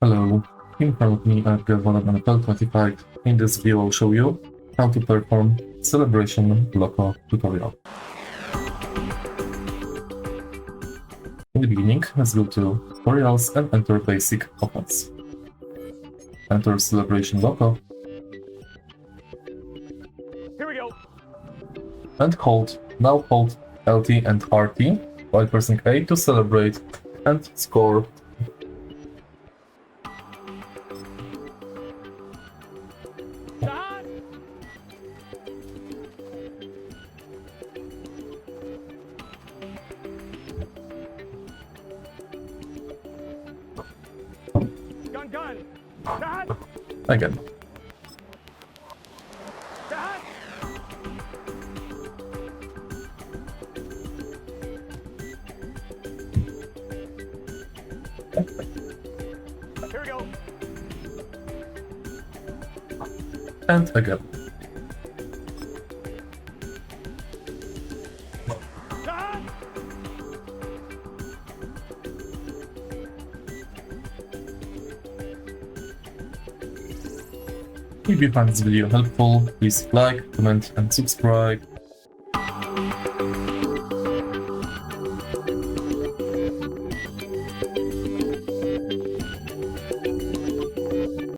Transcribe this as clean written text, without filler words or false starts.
Hello, in front of me I've got Madden NFL 25. In this video I'll show you how to perform Celebration Loco tutorial. In the beginning, let's go to tutorials and enter basic offense. Enter Celebration Loco. Here we go. And now hold LT and RT while pressing A to celebrate and score. Start. Gun. Start. Again. Start. Here we go. And again. Start. If you find this video helpful, please like, comment and subscribe.